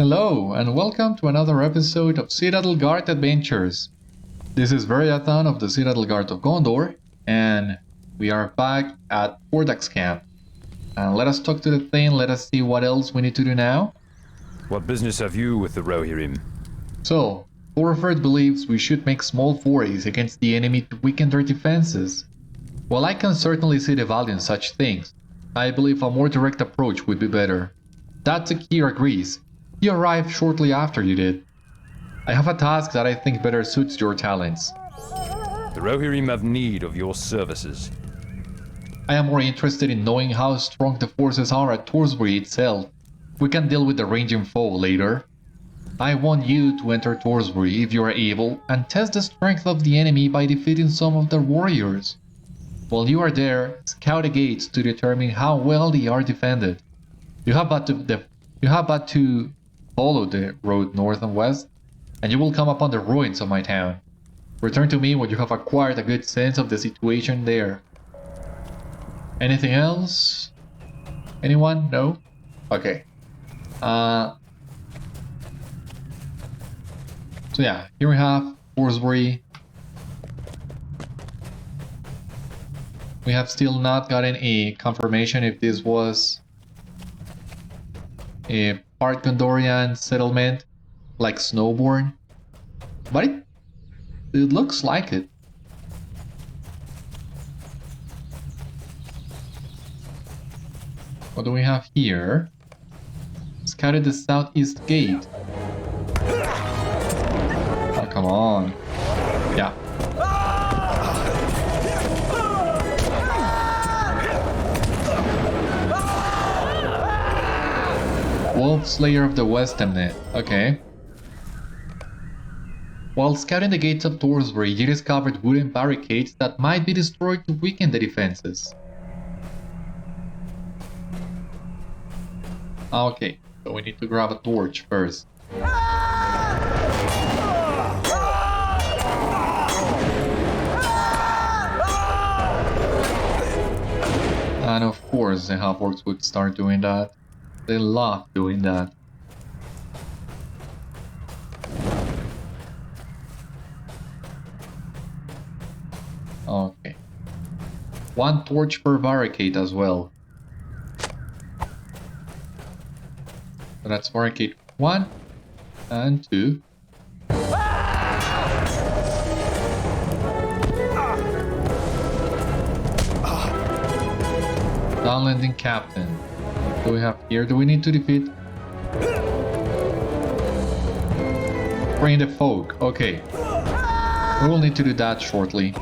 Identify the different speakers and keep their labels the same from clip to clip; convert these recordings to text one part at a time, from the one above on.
Speaker 1: Hello, and welcome to another episode of Citadel Guard Adventures. This is Beriathan of the Citadel Guard of Gondor, and we are back at Tordag's camp. Let us talk to the Thane, let us see what else we need to do now.
Speaker 2: What business have you with the Rohirrim?
Speaker 1: So, Torferth believes we should make small forays against the enemy to weaken their defenses. While I can certainly see the value in such things, I believe a more direct approach would be better. Tatsukir agrees. He arrived shortly after you did. I have a task that I think better suits your talents.
Speaker 2: The Rohirrim have need of your services.
Speaker 1: I am more interested in knowing how strong the forces are at Torsbury itself. We can deal with the ranging foe later. I want you to enter Torsbury if you are able and test the strength of the enemy by defeating some of their warriors. While you are there, scout the gates to determine how well they are defended. You have but to follow the road north and west, and you will come upon the ruins of my town. Return to me when you have acquired a good sense of the situation there. Anything else? Anyone? No? Okay. So yeah, here we have Torsbury. We have still not gotten a confirmation if this was a part Gondorian settlement like Snowborn, but it looks like it. What do we have here? Scouted the southeast gate. Oh, come on. Yeah. Wolf Slayer of the West Emnet. Okay. While scouting the gates of Torsbury, you discovered wooden barricades that might be destroyed to weaken the defenses. Okay, so we need to grab a torch first. And of course the half-orcs would start doing that. They love doing that. Okay. One torch per barricade as well. So that's barricade 1 and 2. Dunlending Captain. What do we have here? Do we need to defeat? Train the folk. Okay. We will need to do that shortly.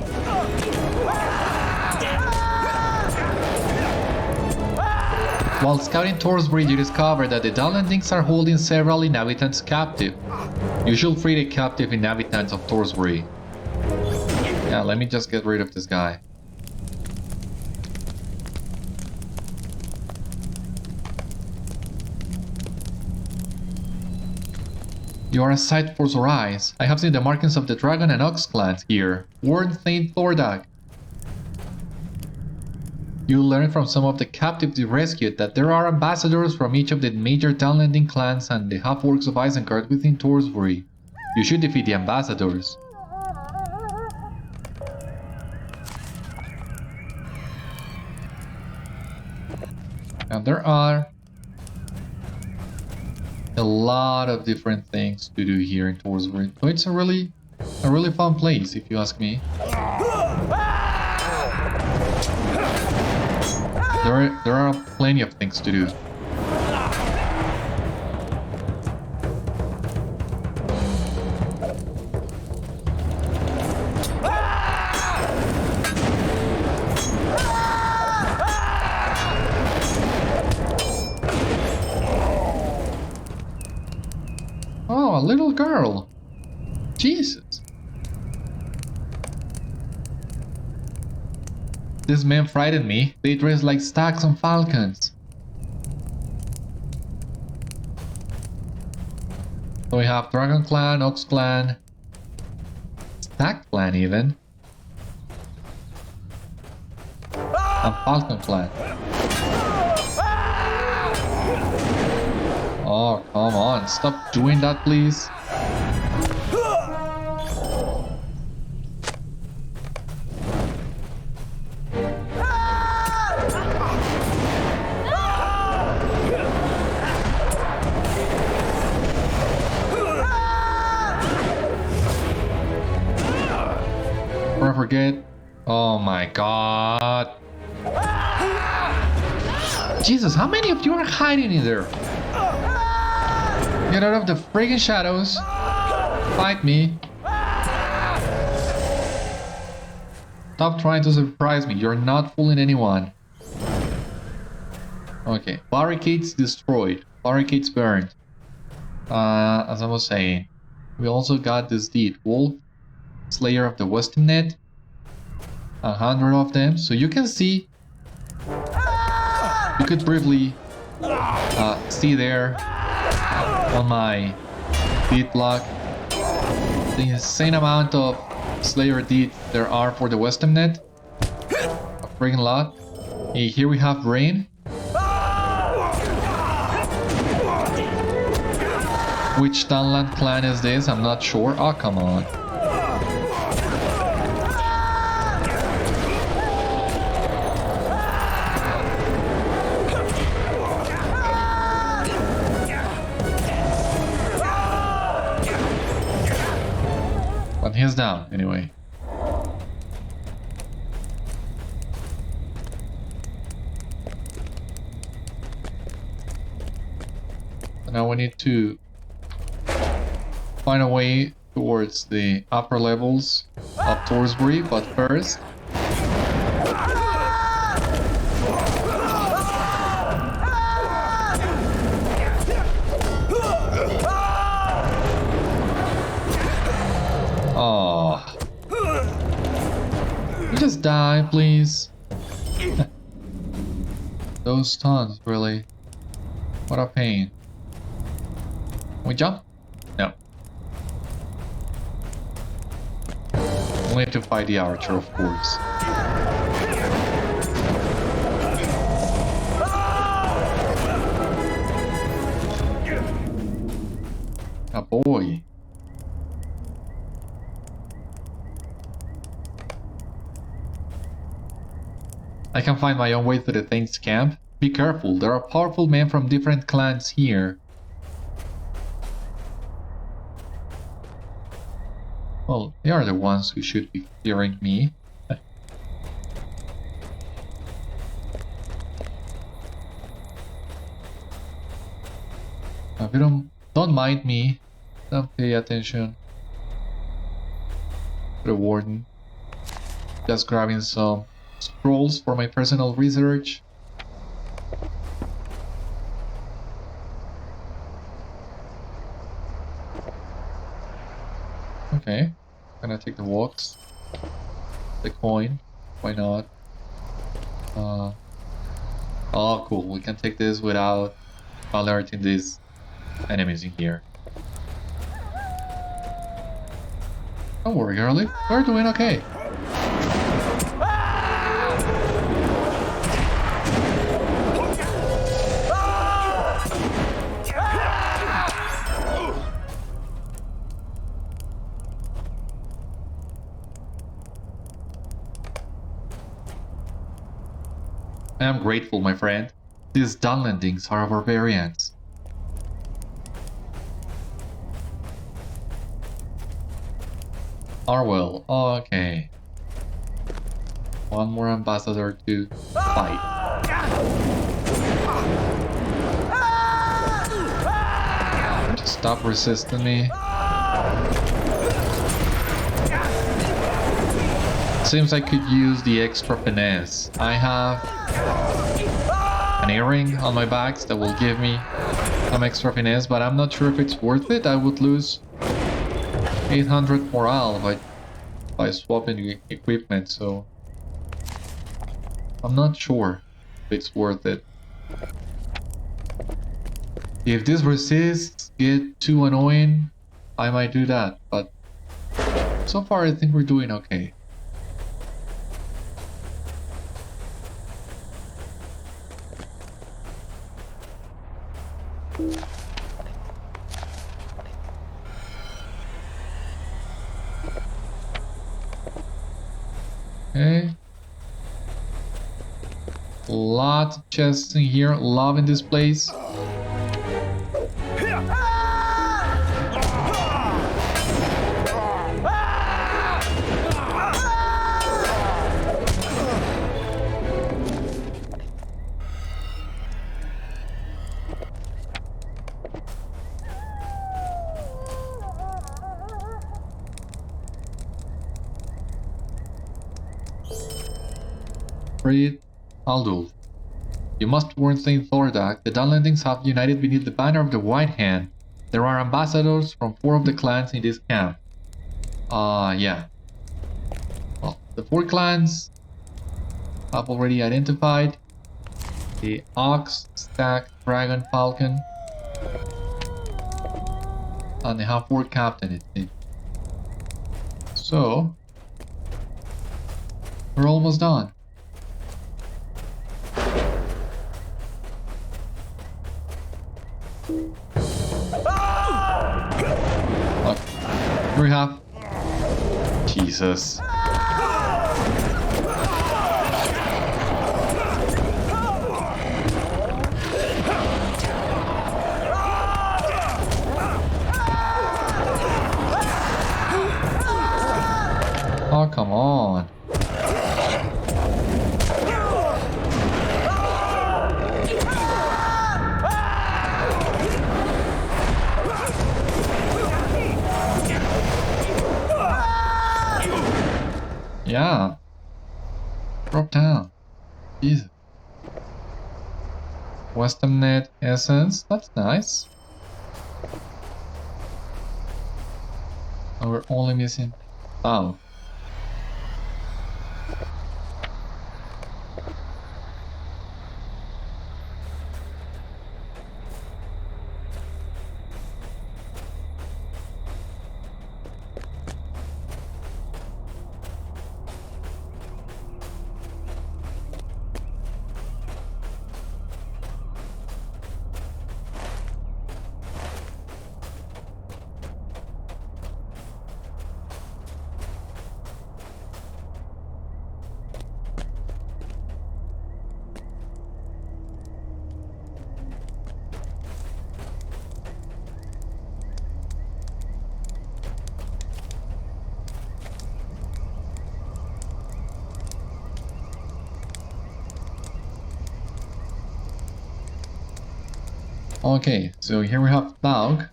Speaker 1: While scouting Torsbury, you discover that the Dunlendings are holding several inhabitants captive. You should free the captive inhabitants of Torsbury. Yeah, let me just get rid of this guy. You are a sight for sore eyes. I have seen the markings of the Dragon and Ox clans here. Warden Thane Tordag. You learn from some of the captives you rescued that there are ambassadors from each of the major Dunlending clans and the half-orcs of Isengard within Torsbury. You should defeat the ambassadors. And there are a lot of different things to do here in Torsbury. So it's a really fun place if you ask me. There are plenty of things to do. Oh, a little girl. Jesus. These men frightened me. They dress like stags and falcons. So we have Dragon Clan, Ox Clan, Stag Clan even, and Falcon Clan. Oh, come on. Stop doing that, please. Before I forget. Oh my god. Jesus, how many of you are hiding in there? Get out of the friggin' shadows. Fight me. Stop trying to surprise me. You're not fooling anyone. Okay. Barricades destroyed. Barricades burned. As I was saying, we also got this deed. Wolf, Slayer of the Western Net. 100 of them. So you can see. You could briefly see there on my deed block the insane amount of Slayer deeds there are for the Western Net. A friggin' lot. Hey, here we have Rain. Which Dunlending clan is this? I'm not sure. Oh, come on. But he's down, anyway. So now we need to find a way towards the upper levels of Torsbury, but first... Oh. You just die, please. Those stuns, really. What a pain. We jump? No. Only have to fight the archer, of course. A boy. I can find my own way to the Thane's camp. Be careful, there are powerful men from different clans here. Well, they are the ones who should be fearing me. If you don't mind me, don't pay attention to the Warden. Just grabbing some scrolls for my personal research. Okay, gonna take the walks. The coin, why not? Oh cool, we can take this without alerting these enemies in here. Don't worry, girlie, we're doing okay. I am grateful, my friend. These Dunlendings are barbarians. Arwell, okay. One more ambassador to fight. Just stop resisting me. Seems I could use the extra finesse. I have an earring on my back that will give me some extra finesse, but I'm not sure if it's worth it. I would lose 800 morale by swapping the equipment, so I'm not sure if it's worth it. If this resists get too annoying, I might do that, but so far I think we're doing okay. got chests in here. Loving this place. Fríthild. You must warn Thane Tordag. The Dunlendings have united beneath the banner of the White Hand. There are ambassadors from 4 of the clans in this camp. Yeah. Well, the 4 clans I've already identified. The Ox, Stag, Dragon, Falcon. And they have 4 captains. So, we're almost done. Look, here we have Jesus. Oh, come on. Yeah. Drop down. Jesus. Western Net Essence. That's nice. And we're only missing... Oh. Okay, so here we have Thane.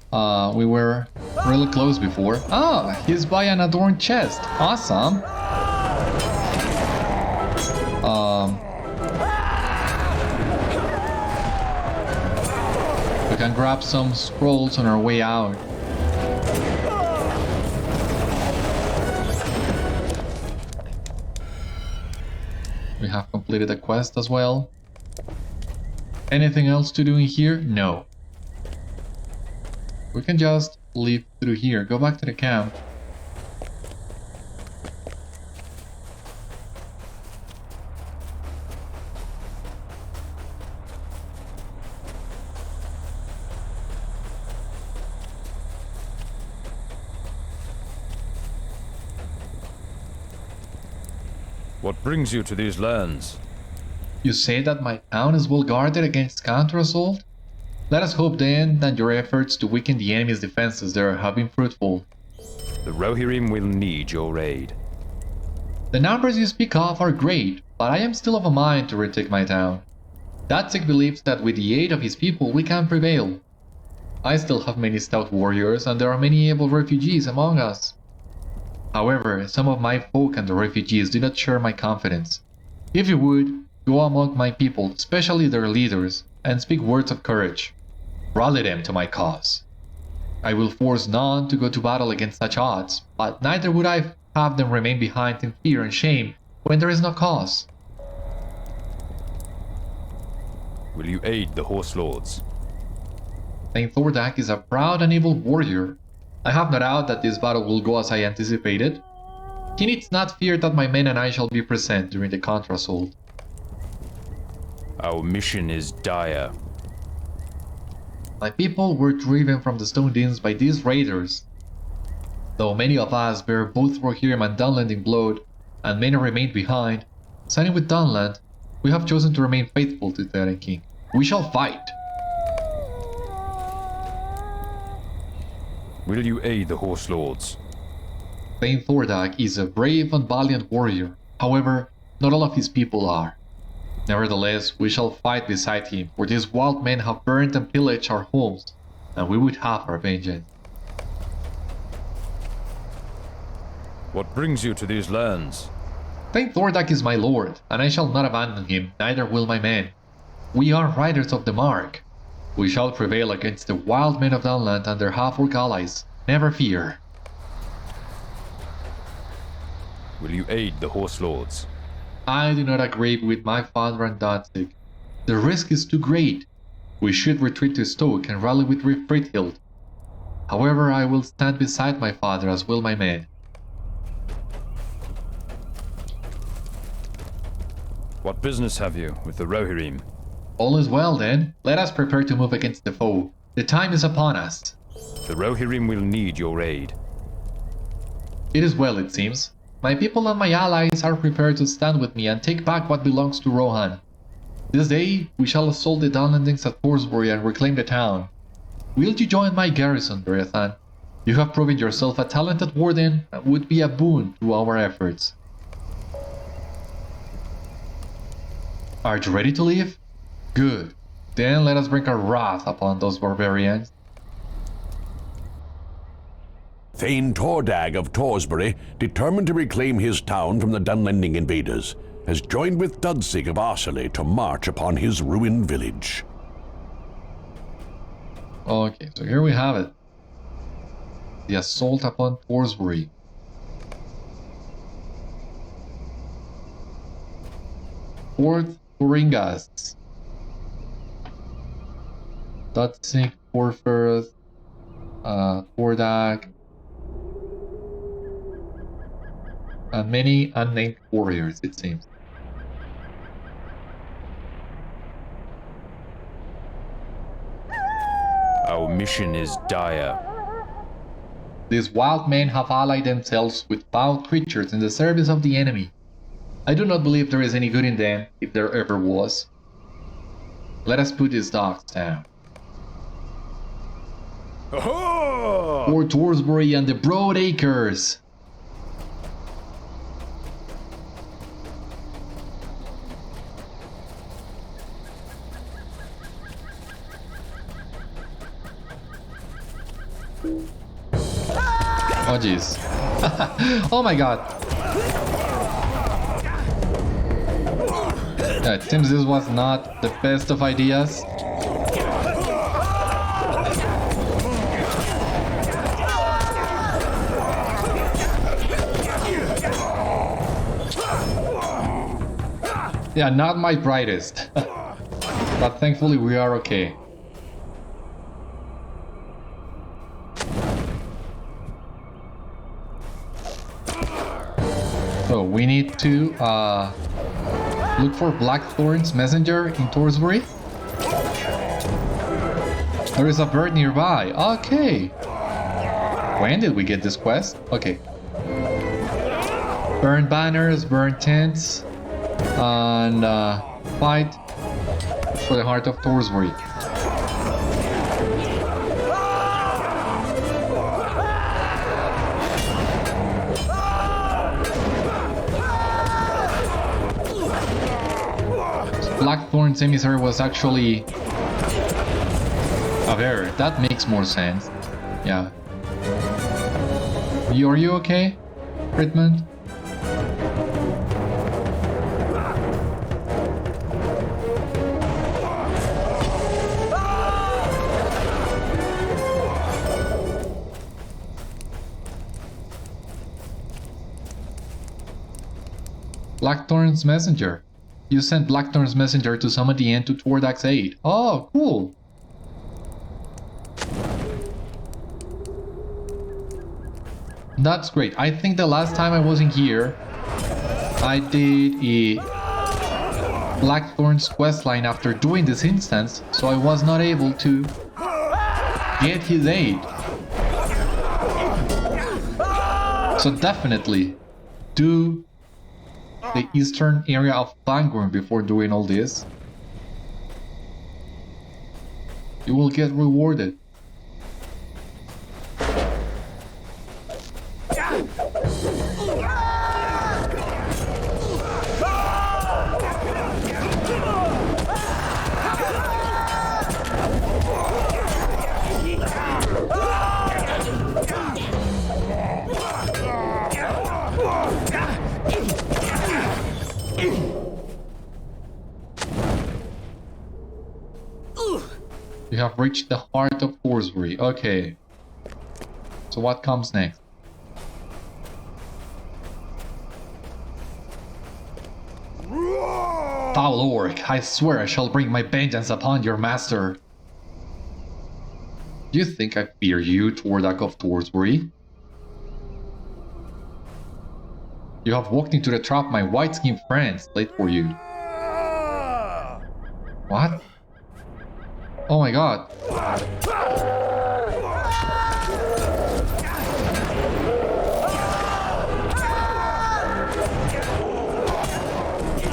Speaker 1: We were really close before. Ah, he's by an adorned chest. Awesome. We can grab some scrolls on our way out. We have completed the quest as well. Anything else to do in here? No. We can just leave through here. Go back to the camp.
Speaker 2: What brings you to these lands?
Speaker 1: You say that my town is well guarded against counterassault? Let us hope then that your efforts to weaken the enemy's defenses there have been fruitful.
Speaker 2: The Rohirrim will need your aid.
Speaker 1: The numbers you speak of are great, but I am still of a mind to retake my town. Datsik believes that with the aid of his people we can prevail. I still have many stout warriors and there are many able refugees among us. However, some of my folk and the refugees do not share my confidence. If you would, go among my people, especially their leaders, and speak words of courage. Rally them to my cause. I will force none to go to battle against such odds, but neither would I have them remain behind in fear and shame when there is no cause.
Speaker 2: Will you aid the Horse Lords?
Speaker 1: Thane Tordag is a proud and able warrior. I have no doubt that this battle will go as I anticipated. He needs not fear that my men and I shall be present during the counterassault.
Speaker 2: Our mission is dire.
Speaker 1: My people were driven from the stone dens by these raiders. Though many of us bear both Rohirrim and Dunlending blood, and many remained behind, siding with Dunland, We have chosen to remain faithful to Thane King. We shall fight.
Speaker 2: Will you aid the Horse Lords?
Speaker 1: Thane Tordag is a brave and valiant warrior. However, not all of his people are. Nevertheless, we shall fight beside him, for these wild men have burned and pillaged our homes, and we would have our vengeance.
Speaker 2: What brings you to these lands?
Speaker 1: Thane Tordag is my lord, and I shall not abandon him, neither will my men. We are riders of the mark. We shall prevail against the wild men of Dunland and their half-orc allies. Never fear.
Speaker 2: Will you aid the Horse Lords?
Speaker 1: I do not agree with my father and Danzig. The risk is too great. We should retreat to Stoke and rally with Fríthild. However, I will stand beside my father as will my men.
Speaker 2: What business have you with the Rohirrim?
Speaker 1: All is well then. Let us prepare to move against the foe. The time is upon us.
Speaker 2: The Rohirrim will need your aid.
Speaker 1: It is well, it seems. My people and my allies are prepared to stand with me and take back what belongs to Rohan. This day, we shall assault the Dunlendings at Torsbury and reclaim the town. Will you join my garrison, Beriathan? You have proven yourself a talented warden and would be a boon to our efforts. Are you ready to leave? Good. Then let us bring our wrath upon those barbarians.
Speaker 3: Thane Tordag of Torsbury, determined to reclaim his town from the Dunlending invaders, has joined with Dudsig of Arseley to march upon his ruined village.
Speaker 1: Okay, so here we have it. The assault upon Torsbury. Fourth Turingas. Dudsig, Torferth, Tordag, and many unnamed warriors, it seems.
Speaker 2: Our mission is dire.
Speaker 1: These wild men have allied themselves with foul creatures in the service of the enemy. I do not believe there is any good in them, if there ever was. Let us put these dogs down. For Torsbury and the broad acres! Oh jeez. Oh my god. Yeah, it seems this was not the best of ideas. Yeah, not my brightest. But thankfully we are okay. So we need to look for Blackthorn's messenger in Torsbury. There is a bird nearby. Okay. When did we get this quest? Okay. Burn banners, burn tents, and fight for the heart of Torsbury. Blackthorn's emissary was actually a bear. That makes more sense. Yeah. Are you okay, Redmond? Blackthorn's messenger. You sent Blackthorn's messenger to summon the end to Tordag's aid. Oh, cool. That's great. I think the last time I wasn't here, I did a Blackthorn's questline after doing this instance, so I was not able to get his aid. So definitely do the eastern area of Fangorn before doing all this, you will get rewarded. You have reached the heart of Torsbury. Okay. So what comes next? Foul orc, I swear I shall bring my vengeance upon your master. Do you think I fear you, Tordag of Torsbury? You have walked into the trap my white-skinned friends laid for you. What? Oh my god.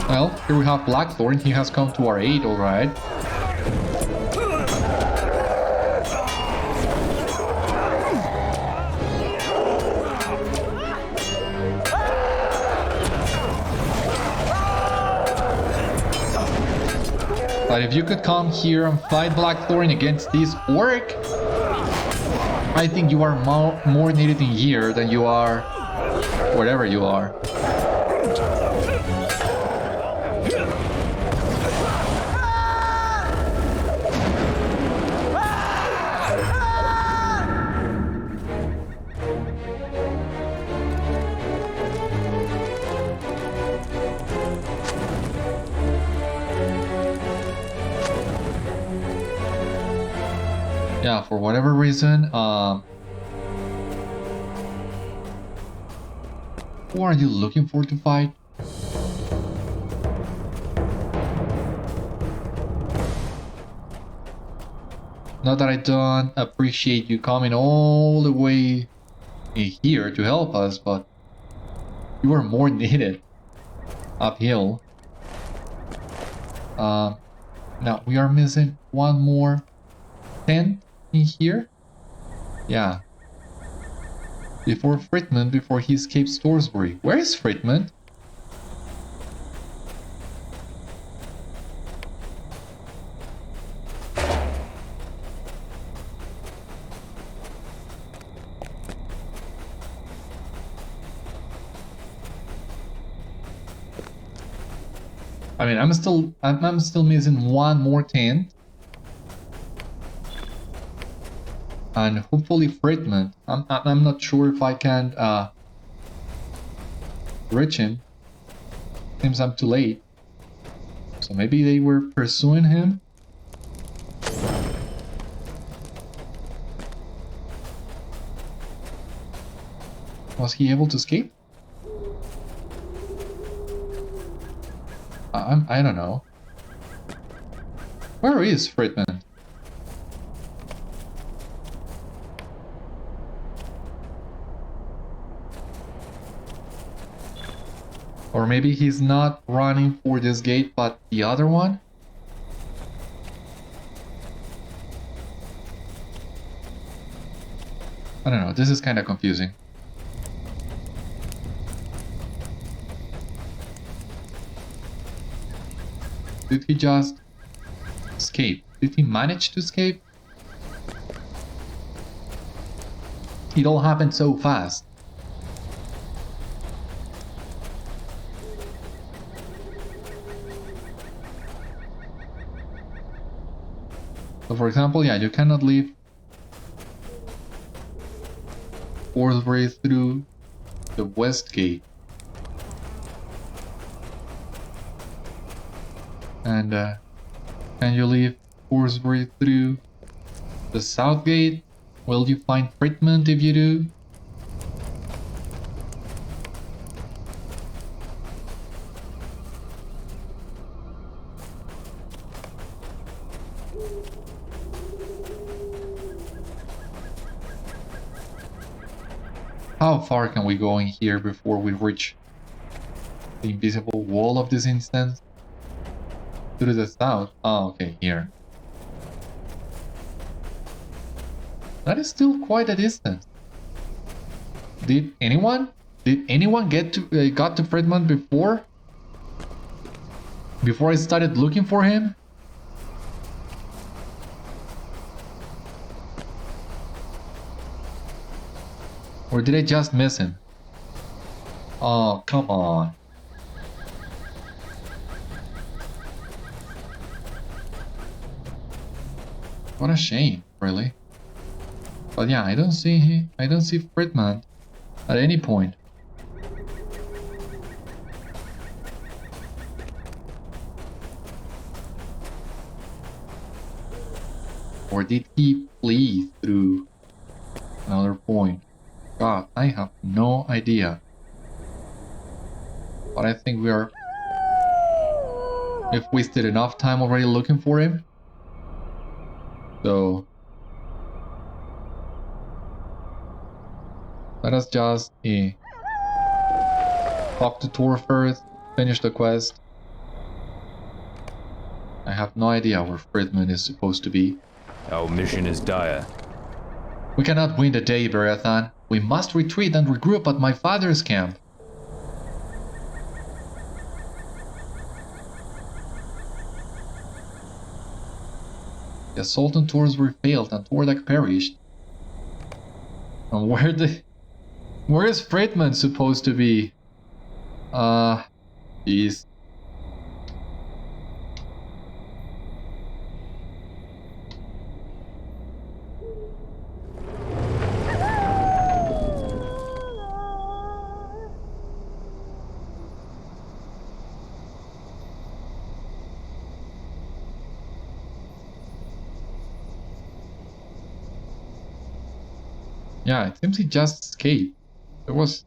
Speaker 1: Well, here we have Blackthorn. He has come to our aid, alright. But if you could come here and fight Blackthorn against this orc, I think you are more needed in here than you are wherever you are. Yeah, for whatever reason, who are you looking for to fight? Not that I don't appreciate you coming all the way here to help us, but you are more needed uphill. Now we are missing one more tent in here. Yeah. Before Fríthild, before he escapes Torsbury. Where is Fríthild? I mean, I'm still missing one more tent. And hopefully Fríthild. I'm not sure if I can reach him. Seems I'm too late. So maybe they were pursuing him. Was he able to escape? I don't know. Where is Fríthild? Or maybe he's not running for this gate, but the other one? I don't know, this is kind of confusing. Did he just escape? Did he manage to escape? It all happened so fast. So for example, yeah, you cannot leave Torsbury through the west gate. And can you leave Torsbury through the south gate? Will you find Fríthild if you do? How far can we go in here before we reach the invisible wall of this instance? To the south. Oh, okay, here. That is still quite a distance. Did anyone get to got to Fríthild before? Before I started looking for him? Or did I just miss him? Oh, come on. What a shame, really. But yeah, I don't see Fríthild at any point. Or did he flee through another point? God, I have no idea. But I think we've wasted enough time already looking for him. So let us just talk to Torferth, finish the quest. I have no idea where Fríthild is supposed to be.
Speaker 2: Our mission is dire.
Speaker 1: We cannot win the day, Beriathan. We must retreat and regroup at my father's camp. The assault on Torsbury failed and Tordag perished. And where is Fríthild supposed to be? Jeez. Yeah, it seems he just escaped. There was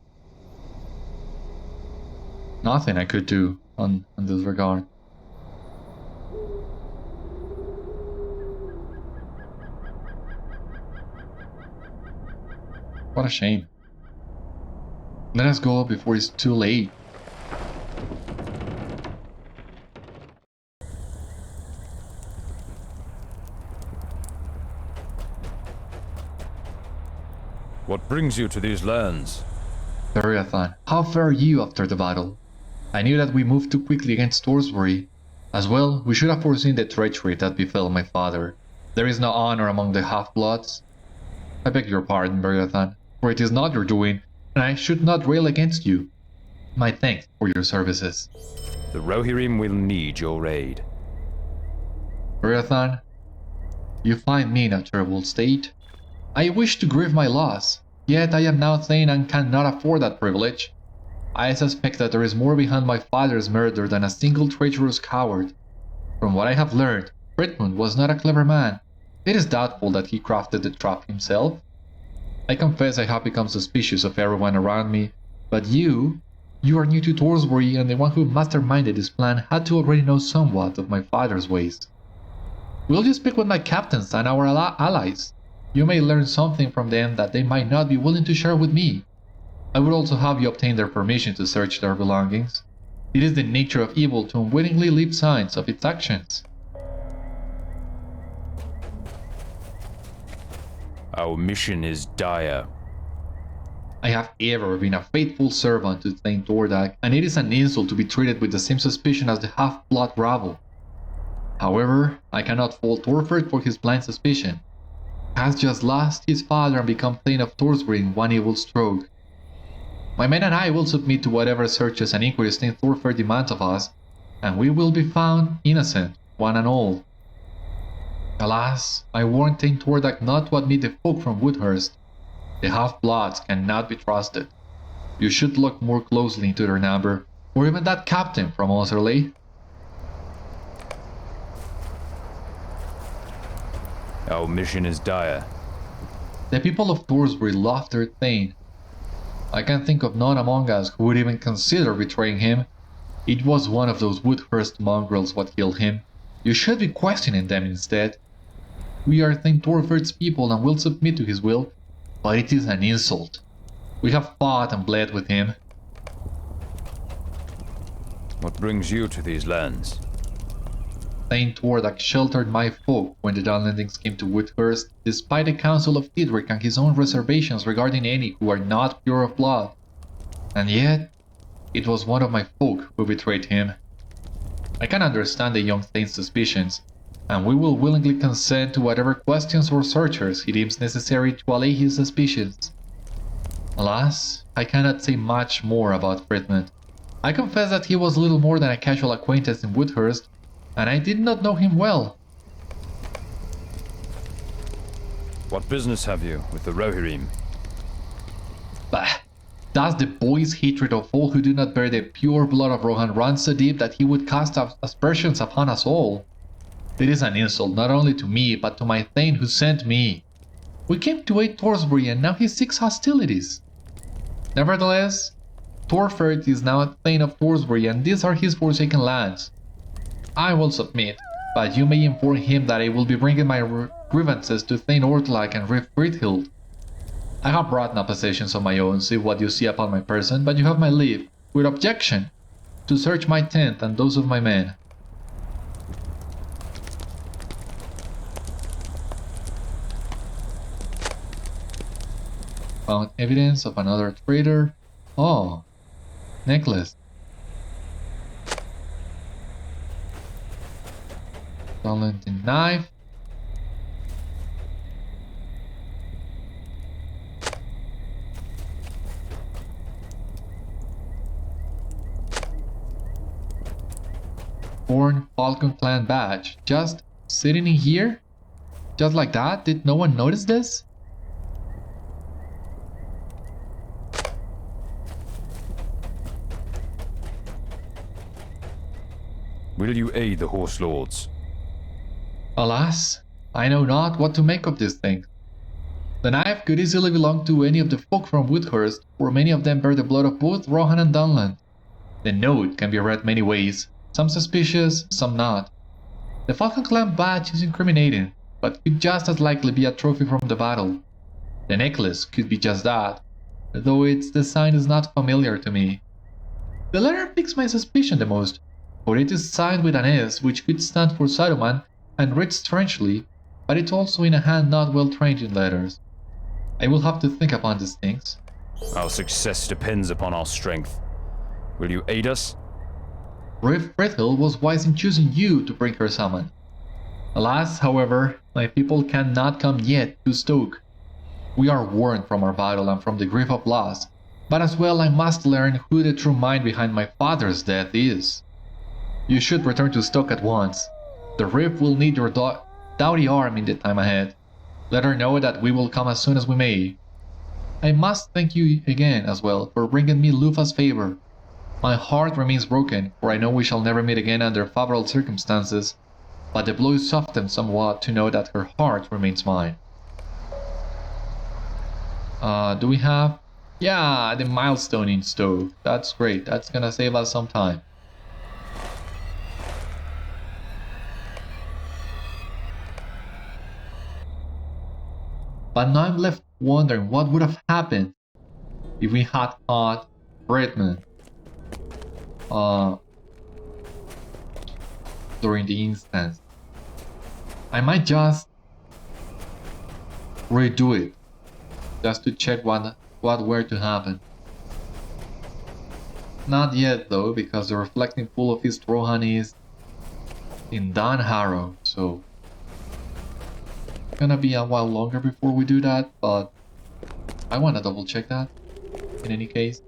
Speaker 1: nothing I could do on this regard. What a shame. Let us go before it's too late.
Speaker 2: What brings you to these lands?
Speaker 1: Beriathan, how fare you after the battle? I knew that we moved too quickly against Torsbury. As well, we should have foreseen the treachery that befell my father. There is no honor among the half-bloods. I beg your pardon, Beriathan, for it is not your doing, and I should not rail against you. My thanks for your services.
Speaker 2: The Rohirrim will need your aid.
Speaker 1: Beriathan, you find me in a terrible state. I wish to grieve my loss, yet I am now Thane and cannot afford that privilege. I suspect that there is more behind my father's murder than a single treacherous coward. From what I have learned, Fríthild was not a clever man. It is doubtful that he crafted the trap himself. I confess I have become suspicious of everyone around me, but you are new to Torsbury, and the one who masterminded this plan had to already know somewhat of my father's ways. Will you speak with my captains and our allies? You may learn something from them that they might not be willing to share with me. I would also have you obtain their permission to search their belongings. It is the nature of evil to unwittingly leave signs of its actions.
Speaker 2: Our mission is dire.
Speaker 1: I have ever been a faithful servant to Thane Tordag, and it is an insult to be treated with the same suspicion as the half-blood rabble. However, I cannot fault Torferth for his blind suspicion. He has just lost his father and become Thane of Torsbury in one evil stroke. My men and I will submit to whatever searches and inquiries Thane Torferth demands of us, and we will be found innocent, one and all. Alas, I warned Thane Tordag not to admit the folk from Woodhurst. The half-bloods cannot be trusted. You should look more closely into their number, or even that captain from Osserley.
Speaker 2: Our mission is dire.
Speaker 1: The people of Torsbury love their Thane. I can think of none among us who would even consider betraying him. It was one of those Woodhurst mongrels what killed him. You should be questioning them instead. We are Thane Torferth's people and will submit to his will, but it is an insult. We have fought and bled with him.
Speaker 2: What brings you to these lands?
Speaker 1: Thane Tordag sheltered my folk when the Dunlendings came to Woodhurst, despite the Council of Tidric and his own reservations regarding any who are not pure of blood. And yet, it was one of my folk who betrayed him. I can understand the young Thane's suspicions, and we will willingly consent to whatever questions or searches he deems necessary to allay his suspicions. Alas, I cannot say much more about Fríthild. I confess that he was little more than a casual acquaintance in Woodhurst, and I did not know him well.
Speaker 2: What business have you with the Rohirrim?
Speaker 1: Bah! Does the boy's hatred of all who do not bear the pure blood of Rohan run so deep that he would cast aspersions upon us all? It is an insult not only to me, but to my Thane who sent me. We came to aid Torsbury and now he seeks hostilities. Nevertheless, Torferth is now a Thane of Torsbury and these are his forsaken lands. I will submit, but you may inform him that I will be bringing my grievances to Thane Tordag and Fríthild. I have brought no possessions of my own, see what you see upon my person, but you have my leave, with objection, to search my tent and those of my men. Found evidence of another traitor. Oh, necklace. Dunlending knife. Born Falcon Clan badge. Just sitting in here? Just like that? Did no one notice this?
Speaker 2: Will you aid the Horse Lords?
Speaker 1: Alas, I know not what to make of this thing. The knife could easily belong to any of the folk from Woodhurst, for many of them bear the blood of both Rohan and Dunlend. The note can be read many ways, some suspicious, some not. The Falcon Clan badge is incriminating, but could just as likely be a trophy from the battle. The necklace could be just that, though its design is not familiar to me. The letter piques my suspicion the most, for it is signed with an S which could stand for Saruman and read strangely, but it's also in a hand not well trained in letters. I will have to think upon these things.
Speaker 2: Our success depends upon our strength. Will you aid us?
Speaker 1: Fríthild was wise in choosing you to bring her summon. Alas, however, my people cannot come yet to Stoke. We are worn from our battle and from the grief of loss, but as well I must learn who the true mind behind my father's death is. You should return to Stoke at once. The Rift will need your doughty arm in the time ahead. Let her know that we will come as soon as we may. I must thank you again as well for bringing me Lufa's favor. My heart remains broken, for I know we shall never meet again under favorable circumstances, but the blow is softened somewhat to know that her heart remains mine. Do we have... Yeah, the milestone in Stoke. That's great, that's gonna save us some time. But now I'm left wondering what would have happened if we had caught Fríthild during the instance. I might just redo it just to check what were to happen. Not yet though, because the reflecting pool of East Rohan is in Dunharrow, so gonna be a while longer before we do that, but I wanna double check that in any case.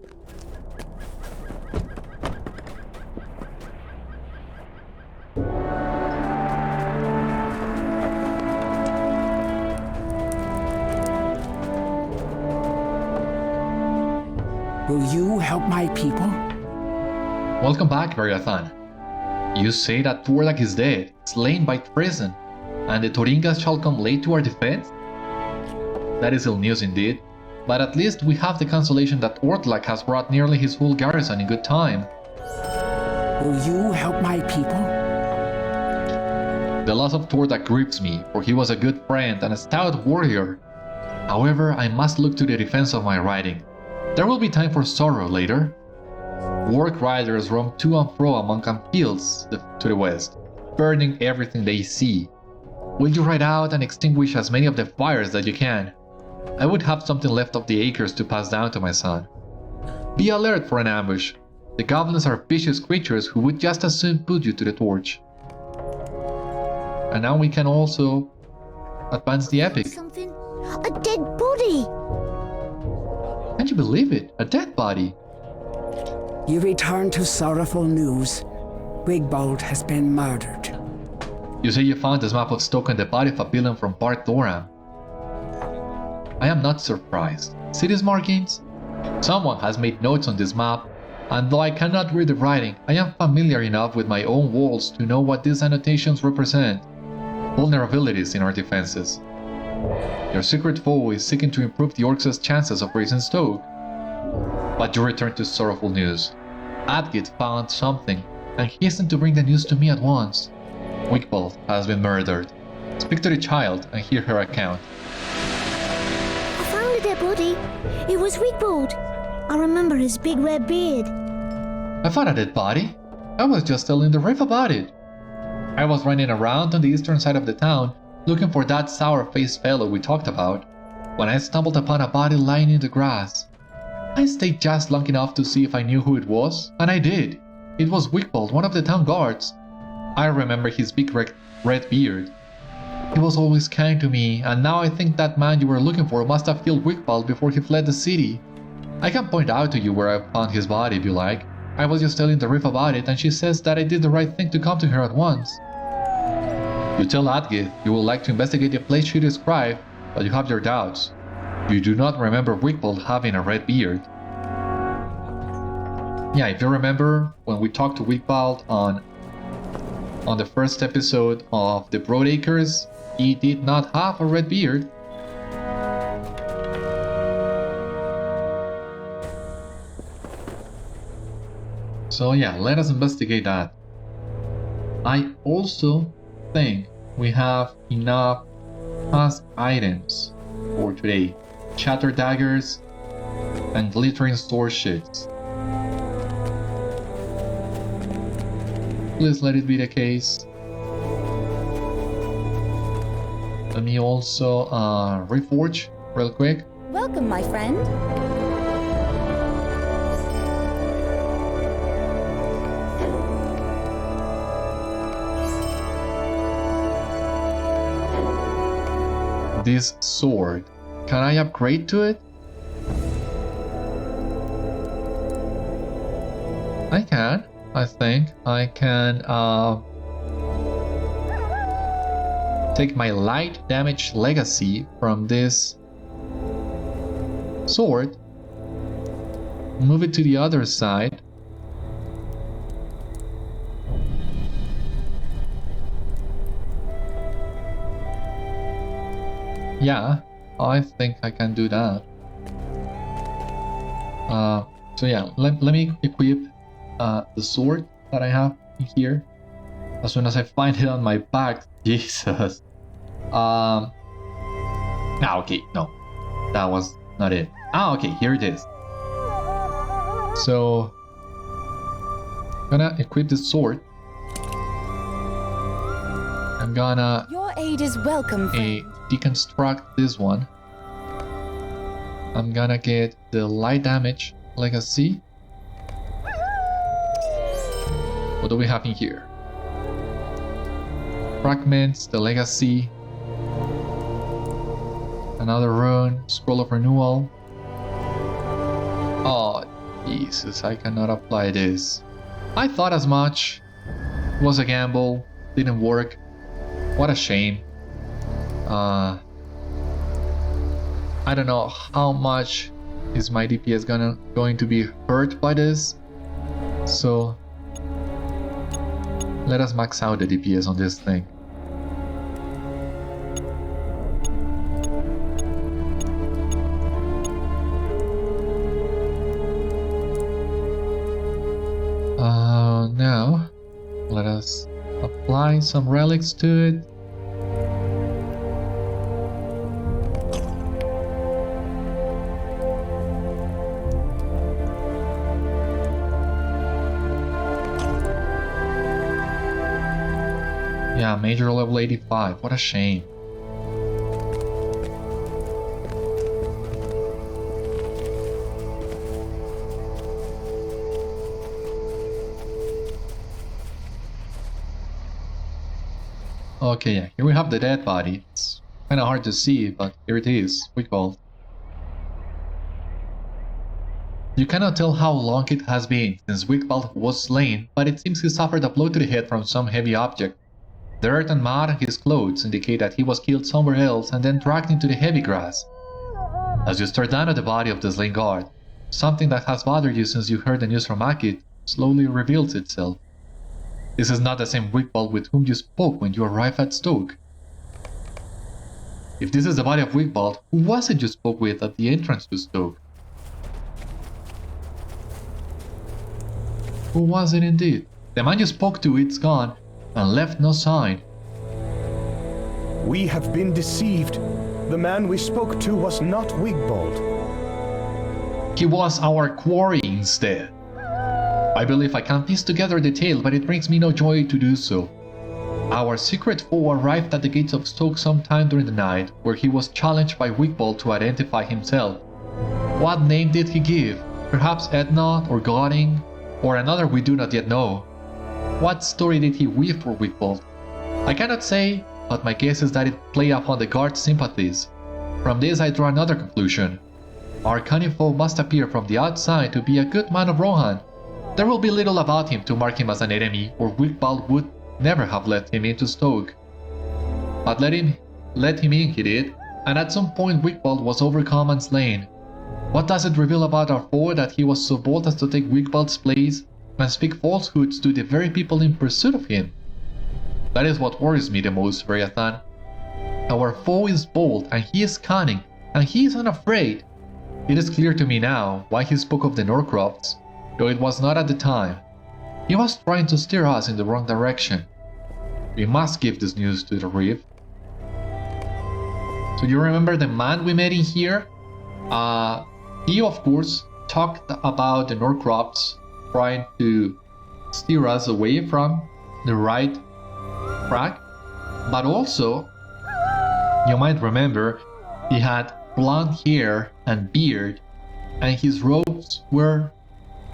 Speaker 4: Will you help my people?
Speaker 1: Welcome back, Beriathan. You say that Tordag is dead, slain by treason, and the Toringas shall come late to our defense? That is ill news indeed, but at least we have the consolation that Tordag has brought nearly his full garrison in good time.
Speaker 4: Will you help my people?
Speaker 1: The loss of Tordag grieves me, for he was a good friend and a stout warrior. However, I must look to the defense of my riding. There will be time for sorrow later. Work riders roam to and fro among fields to the west, burning everything they see. Will you ride out and extinguish as many of the fires that you can? I would have something left of the acres to pass down to my son. Be alert for an ambush. The goblins are vicious creatures who would just as soon put you to the torch. And now we can also advance the epic.
Speaker 5: Something? A dead body!
Speaker 1: Can't you believe it? A dead body!
Speaker 4: You return to sorrowful news. Wigbald has been murdered.
Speaker 1: You say you found this map of Stoke and the body of a villain from Bart Doran. I am not surprised. See these markings? Someone has made notes on this map, and though I cannot read the writing, I am familiar enough with my own walls to know what these annotations represent. Vulnerabilities in our defenses. Your secret foe is seeking to improve the orcs' chances of raising Stoke. But you return to sorrowful news. Adgit found something, and hastened to bring the news to me at once. Wigbald has been murdered. Speak to the child and hear her account.
Speaker 5: I found a dead body. It was Wigbald. I remember his big red beard.
Speaker 1: I found a dead body. I was just telling the Riff about it. I was running around on the eastern side of the town, looking for that sour-faced fellow we talked about, when I stumbled upon a body lying in the grass. I stayed just long enough to see if I knew who it was, and I did. It was Wigbald, one of the town guards. I remember his big red beard. He was always kind to me, and now I think that man you were looking for must have killed Wigbald before he fled the city. I can point out to you where I found his body if you like. I was just telling the Riff about it, and she says that I did the right thing to come to her at once. You tell Adgith you would like to investigate the place she described, but you have your doubts. You do not remember Wigbald having a red beard. Yeah, if you remember, when we talked to Wigbald on the first episode of the Broadacres, he did not have a red beard. So yeah, let us investigate that. I also think we have enough task items for today. Shatter daggers and glittering sword sheets. Please let it be the case. Let me also reforge real quick.
Speaker 6: Welcome, my friend.
Speaker 1: This sword, can I upgrade to it? I can. I think I can take my light damage legacy from this sword, move it to the other side, yeah, I think I can do that. So yeah, let me equip the sword that I have here as soon as I find it on my back. Jesus. Okay, no, that was not it. Okay, here it is. So I'm gonna equip the sword. I'm gonna
Speaker 6: Your aid is welcome, friend.
Speaker 1: deconstruct this one. I'm gonna get the light damage legacy. What do we have in here? Fragments, the legacy, another rune, scroll of renewal. Oh, Jesus, I cannot apply this. I thought as much. It was a gamble, didn't work. What a shame. I don't know how much is my DPS going to be hurt by this. So let us max out the DPS on this thing. Now let us apply some relics to it. Yeah, major level 85. What a shame. Okay, yeah, here we have the dead body. It's kind of hard to see, but here it is, Wigbald. You cannot tell how long it has been since Wigbald was slain, but it seems he suffered a blow to the head from some heavy object. The earth and mud on his clothes indicate that he was killed somewhere else and then dragged into the heavy grass. As you stare down at the body of the slain guard, something that has bothered you since you heard the news from Akit slowly reveals itself. This is not the same Wigbald with whom you spoke when you arrived at Stoke. If this is the body of Wigbald, who was it you spoke with at the entrance to Stoke? Who was it indeed? The man you spoke to is gone and left no sign.
Speaker 7: We have been deceived. The man we spoke to was not Wigbald.
Speaker 1: He was our quarry instead. I believe I can piece together the tale, but it brings me no joy to do so. Our secret foe arrived at the gates of Stoke sometime during the night, where he was challenged by Wigbald to identify himself. What name did he give? Perhaps Edna or Godding, or another we do not yet know. What story did he weave for Wigbald? I cannot say, but my guess is that it played upon the guard's sympathies. From this I draw another conclusion. Our cunning foe must appear from the outside to be a good man of Rohan. There will be little about him to mark him as an enemy, or Wigbald would never have let him into Stoke. But let him in, he did, and at some point Wigbald was overcome and slain. What does it reveal about our foe that he was so bold as to take Wigbald's place and speak falsehoods to the very people in pursuit of him? That is what worries me the most, Beriathan. Our foe is bold, and he is cunning, and he is unafraid. It is clear to me now why he spoke of the Norcrofts, though it was not at the time. He was trying to steer us in the wrong direction. We must give this news to the Reeve. So you remember the man we met in here? He of course talked about the Norcrofts trying to steer us away from the right track, but also, you might remember, he had blonde hair and beard, and his robes were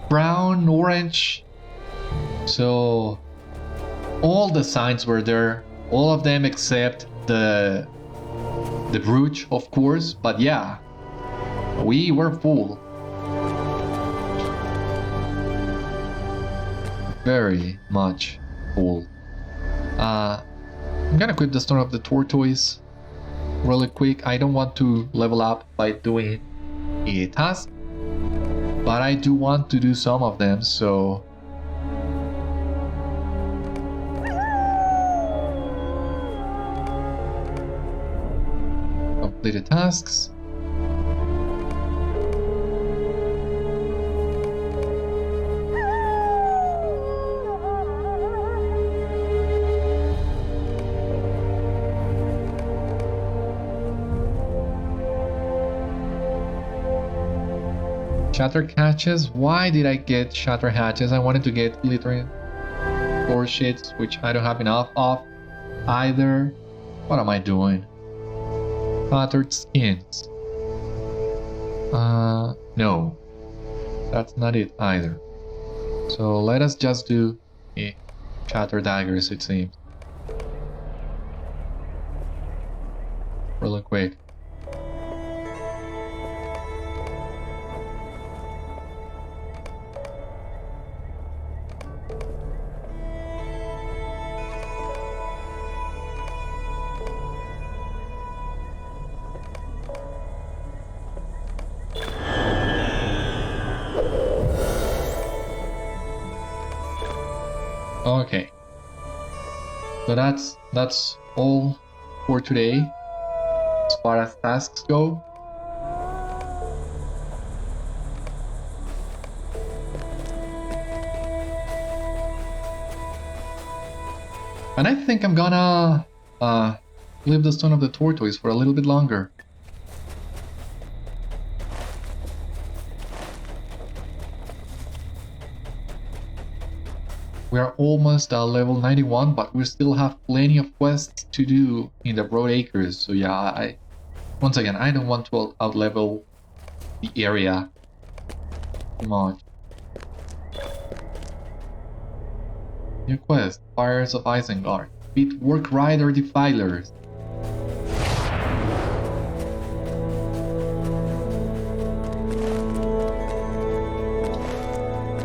Speaker 1: brown, orange. So all the signs were there, all of them except the brooch, of course, but yeah, we were fooled. Very much fooled. I'm gonna equip the Stone of the Tortoise really quick. I don't want to level up by doing a task, but I do want to do some of them, so complete the tasks. Shatter catches. Why did I get shatter hatches? I wanted to get glittering core sheets, which I don't have enough of either. What am I doing? Tattered skins. No, that's not it either. So let us just do shatter daggers, it seems. Really quick. Okay, so that's all for today as far as tasks go. And I think I'm gonna leave the Stone of the Tortoise for a little bit longer. We are almost at level 91, but we still have plenty of quests to do in the Broad Acres. So yeah, once again, I don't want to outlevel the area too much. New quest, Fires of Isengard. Beat Work Rider Defilers.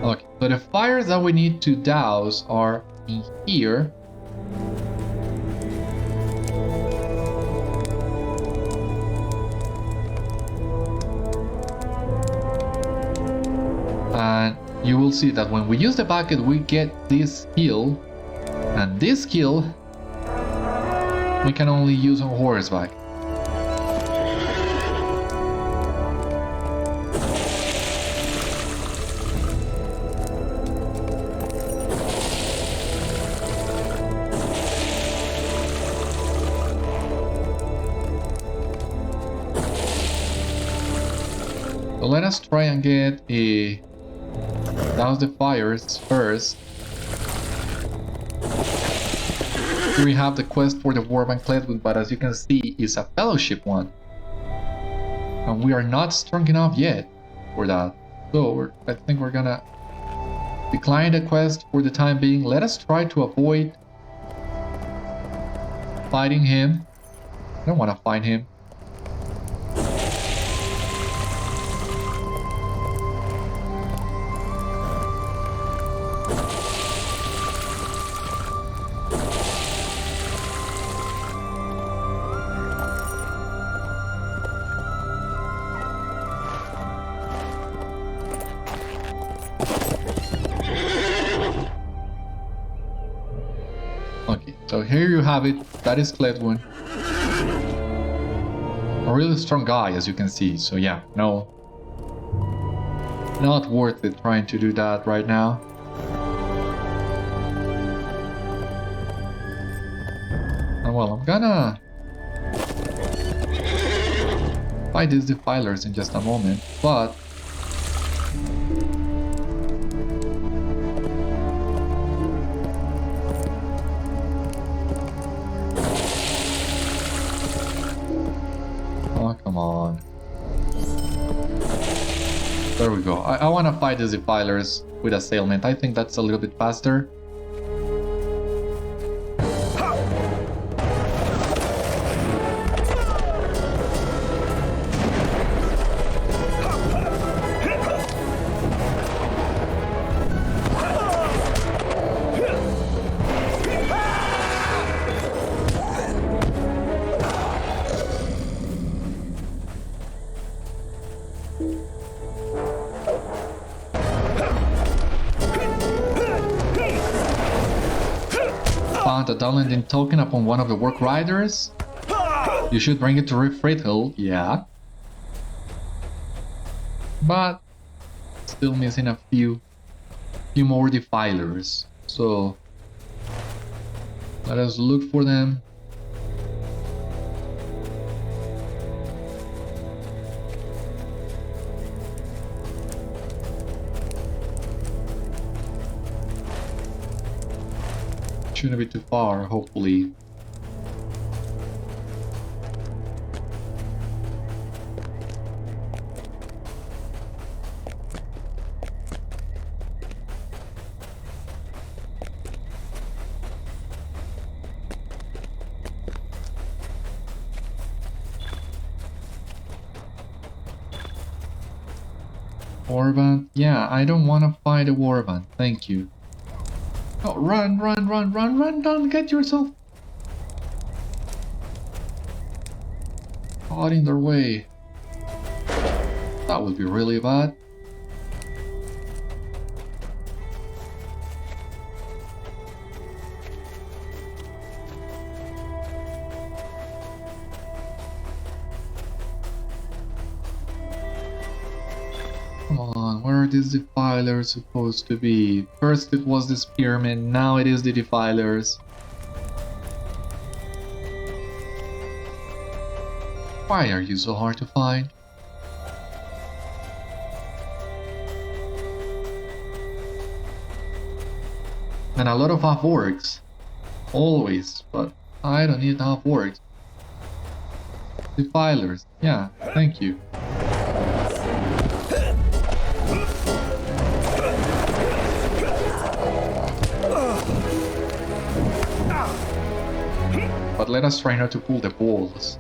Speaker 1: Okay, so the fires that we need to douse are in here. And you will see that when we use the bucket, we get this skill, and this skill we can only use on horseback. So let us try and get a douse the fires first. Here we have the quest for the Warbank Cledwood, but as you can see, it's a fellowship one. And we are not strong enough yet for that. So I think we're gonna decline the quest for the time being. Let us try to avoid fighting him. I don't want to fight him. So here you have it, that is Cledwood. A really strong guy, as you can see, so yeah, no. Not worth it trying to do that right now. And well, I'm gonna fight these defilers in just a moment, but there we go. I want to fight these defilers with assailment. I think that's a little bit faster. Found a Dunlending token upon one of the work riders. You should bring it to Fríthild, yeah. But still missing a few more defilers. So let us look for them. Shouldn't be too far, hopefully. Warband? Yeah, I don't want to fight a warband, thank you. Oh, run, don't get yourself caught in their way. That would be really bad. Come on, where are these defilers supposed to be? First it was the spearmen, now it is the defilers. Why are you so hard to find? And a lot of half-orcs. Always, but I don't need half-orcs. Defilers, yeah, thank you. But let us try not to pull the balls.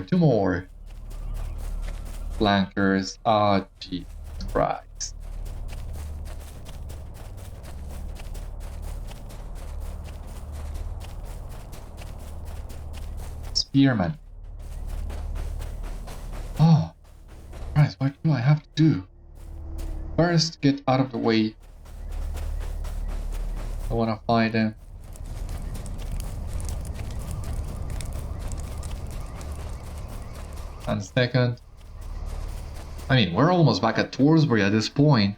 Speaker 1: Two more. Flankers, ah, Jesus Christ. Spearman. Oh, Christ, what do I have to do? First, get out of the way. I wanna find them. And second, I mean, we're almost back at Torsbury at this point.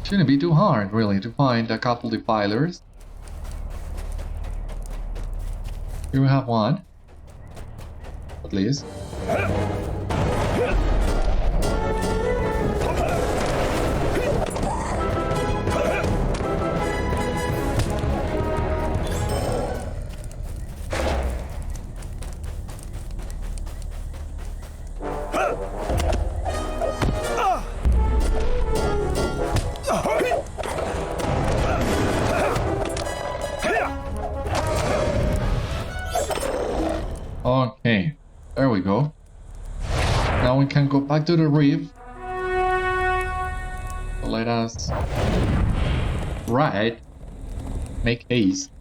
Speaker 1: Shouldn't be too hard, really, to find a couple defilers. Here we have one, at least. Okay, there we go. Now we can go back to the reef. So let us make haste.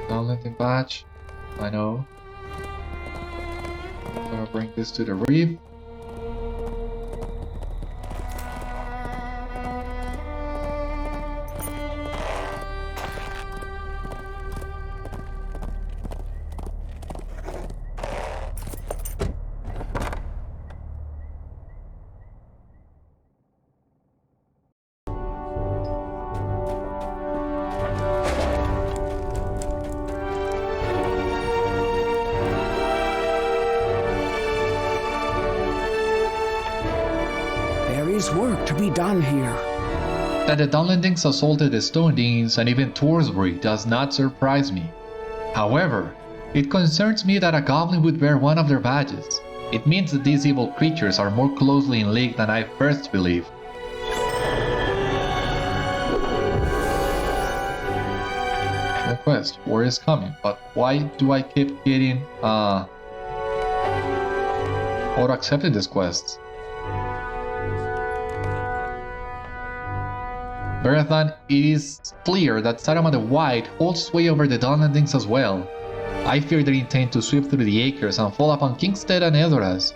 Speaker 1: Dunlending badge, I know. I'm gonna bring this to the reef.
Speaker 4: Work to be done here.
Speaker 1: That the Dunlendings assaulted the Stonedeans and even Torsbury does not surprise me. However, it concerns me that a goblin would wear one of their badges. It means that these evil creatures are more closely in league than I first believed. The quest, war is coming, but why do I keep getting auto-accepted this quest? Beriathan, it is clear that Saruman the White holds sway over the Dunlendings as well. I fear they intend to sweep through the acres and fall upon Kingstead and Edoras.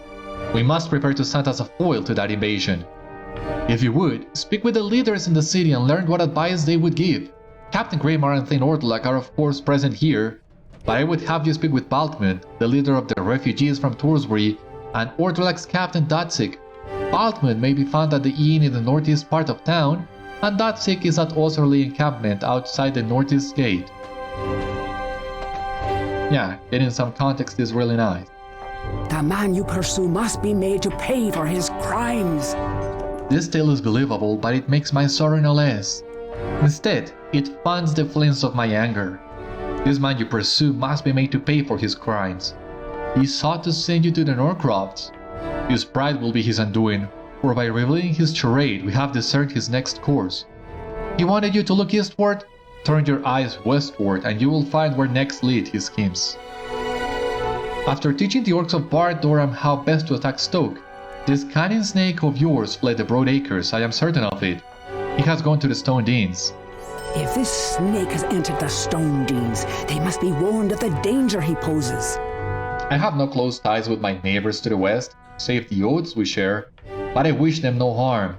Speaker 1: We must prepare to stand as a foil to that invasion. If you would, speak with the leaders in the city and learn what advice they would give. Captain Greymar and Thane Tordag are of course present here, but I would have you speak with Baltmund, the leader of the refugees from Torsbury, and Ortolak's Captain Datsig. Baltmund may be found at the inn in the northeast part of town, and Datsig is at Osserley encampment outside the northeast gate. Yeah, getting some context is really nice.
Speaker 4: The man you pursue must be made to pay for his crimes.
Speaker 1: This tale is believable, but it makes my sorrow no less. Instead, it fans the flames of my anger. This man you pursue must be made to pay for his crimes. He sought to send you to the Norcrofts. His pride will be his undoing, for by revealing his charade we have discerned his next course. He wanted you to look eastward? Turn your eyes westward and you will find where next lead his schemes. After teaching the orcs of Bard Doram how best to attack Stoke, this cunning snake of yours fled the broad acres, I am certain of it. He has gone to the Stone Deans.
Speaker 4: If this snake has entered the Stone Deans, they must be warned of the danger he poses.
Speaker 1: I have no close ties with my neighbors to the west, save the oaths we share, but I wish them no harm.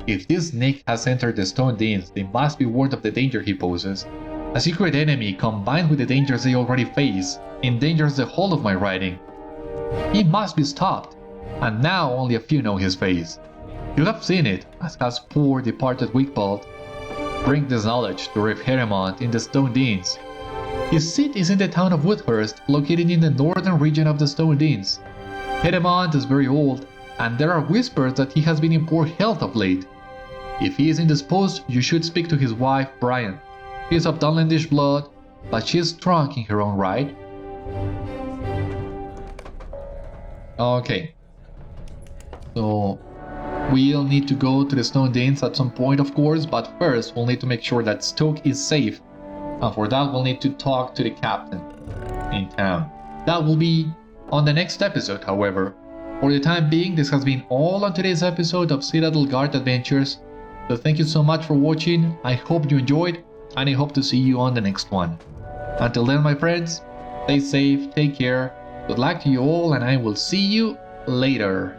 Speaker 1: If this snake has entered the Stone Deans, they must be warned of the danger he poses. A secret enemy combined with the dangers they already face endangers the whole of my riding. He must be stopped, and now only a few know his face. You have seen it, as has poor departed Wigbald. Bring this knowledge to Rev Heremont in the Stone Deans. His seat is in the town of Woodhurst, located in the northern region of the Stone Deans. Heremont is very old, and there are whispers that he has been in poor health of late. If he is indisposed, you should speak to his wife, Brian. She is of Dunlendish blood, but she is strong in her own right. Okay. So, we'll need to go to the Stone Deans at some point, of course, but first we'll need to make sure that Stoke is safe. And for that, we'll need to talk to the captain in town. That will be on the next episode, however. For the time being, this has been all on today's episode of Citadel Guard Adventures. So thank you so much for watching. I hope you enjoyed, and I hope to see you on the next one. Until then, my friends, stay safe, take care, good luck to you all, and I will see you later.